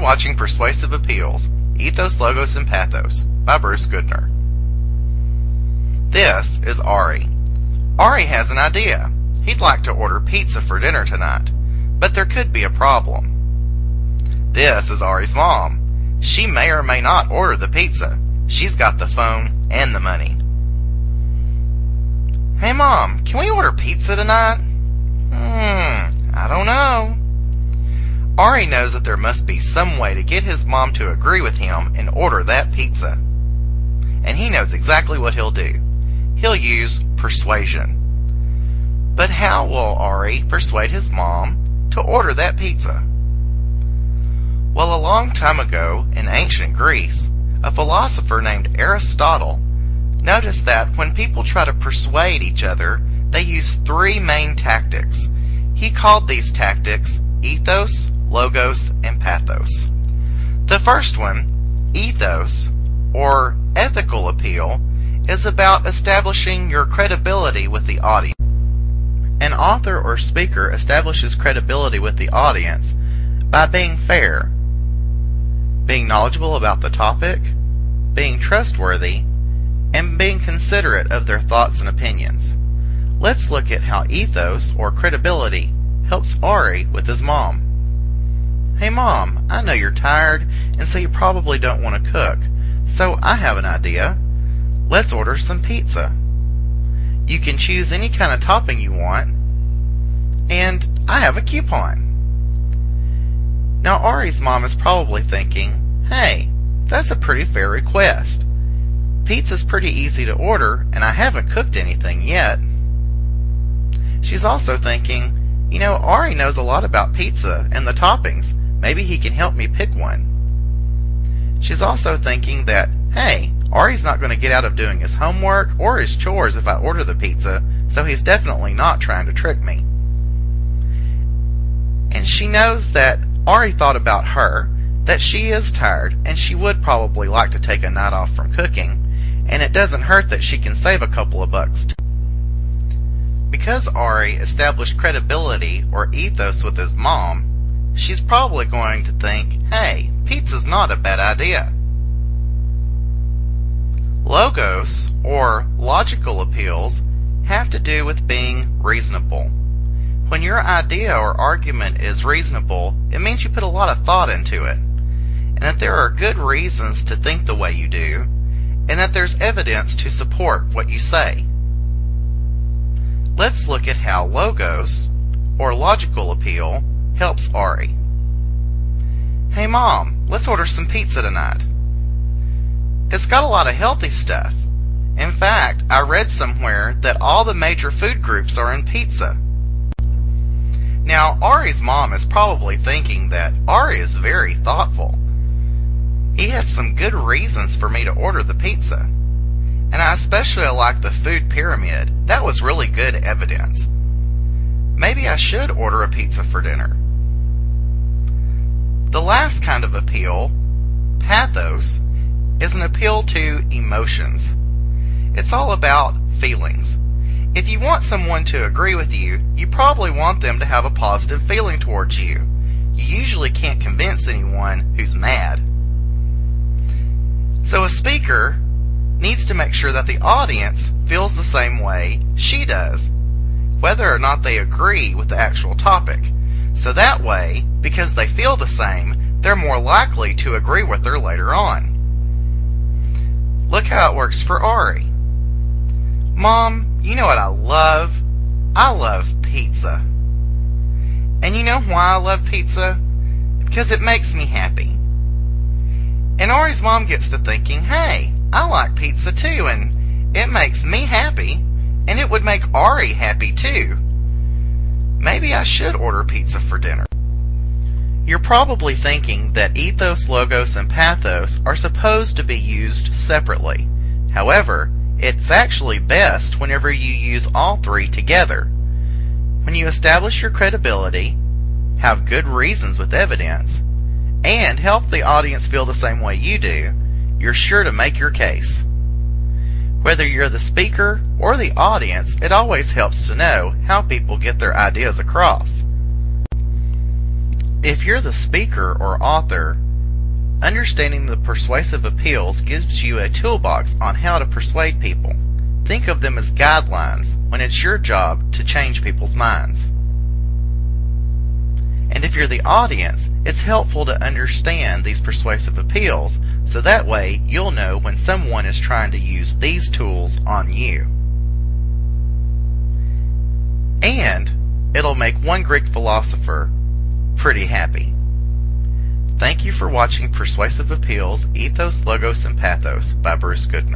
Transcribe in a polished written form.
watching Persuasive Appeals, Ethos, Logos, and Pathos by Bruce Goodner. This is Ari. Ari has an idea. He'd like to order pizza for dinner tonight, but there could be a problem. This is Ari's mom. She may or may not order the pizza. She's got the phone and the money. Hey Mom, can we order pizza tonight? I don't know. Ari knows that there must be some way to get his mom to agree with him and order that pizza. And he knows exactly what he'll do. He'll use persuasion. But how will Ari persuade his mom to order that pizza? Well, a long time ago in ancient Greece, a philosopher named Aristotle noticed that when people try to persuade each other, they use three main tactics. He called these tactics Ethos, Logos, and Pathos. The first one, Ethos, or ethical appeal, is about establishing your credibility with the audience. An author or speaker establishes credibility with the audience by being fair, being knowledgeable about the topic, being trustworthy, and being considerate of their thoughts and opinions. Let's look at how ethos or credibility helps Ari with his mom. Hey Mom, I know you're tired and so you probably don't want to cook, so I have an idea. Let's order some pizza. You can choose any kind of topping you want, and I have a coupon. Now Ari's mom is probably thinking, hey, that's a pretty fair request. Pizza's pretty easy to order and I haven't cooked anything yet. She's also thinking, you know, Ari knows a lot about pizza and the toppings. Maybe he can help me pick one. She's also thinking that, hey, Ari's not going to get out of doing his homework or his chores if I order the pizza, so he's definitely not trying to trick me. And she knows that Ari thought about her, that she is tired and she would probably like to take a night off from cooking, and it doesn't hurt that she can save a couple of bucks too. Because Ari established credibility or ethos with his mom, she's probably going to think, hey, pizza's not a bad idea. Logos, or logical appeals, have to do with being reasonable. When your idea or argument is reasonable, it means you put a lot of thought into it, and that there are good reasons to think the way you do, and that there's evidence to support what you say. Let's look at how logos, or logical appeal, helps Ari. Hey Mom, let's order some pizza tonight. It's got a lot of healthy stuff. In fact, I read somewhere that all the major food groups are in pizza. Now, Ari's mom is probably thinking that Ari is very thoughtful. He had some good reasons for me to order the pizza. And I especially like the food pyramid. That was really good evidence. Maybe I should order a pizza for dinner. The last kind of appeal, pathos, is an appeal to emotions. It's all about feelings. If you want someone to agree with you, you probably want them to have a positive feeling towards you. You usually can't convince anyone who's mad. So a speaker needs to make sure that the audience feels the same way she does, whether or not they agree with the actual topic. So that way, because they feel the same, they're more likely to agree with her later on. Look how it works for Ari. Mom, you know what I love? I love pizza. And you know why I love pizza? Because it makes me happy. And Ari's mom gets to thinking, hey, I like pizza too, and it makes me happy, and it would make Ari happy too. Maybe I should order pizza for dinner. You're probably thinking that ethos, logos, and pathos are supposed to be used separately. However, it's actually best whenever you use all three together. When you establish your credibility, have good reasons with evidence, and help the audience feel the same way you do, you're sure to make your case. Whether you're the speaker or the audience, it always helps to know how people get their ideas across. If you're the speaker or author, Understanding the persuasive appeals gives you a toolbox on how to persuade people. Think of them as guidelines when it's your job to change people's minds. And if you're the audience, it's helpful to understand these persuasive appeals, so that way you'll know when someone is trying to use these tools on you. And it'll make one Greek philosopher pretty happy. Thank you for watching Persuasive Appeals, Ethos, Logos, and Pathos by Goodner.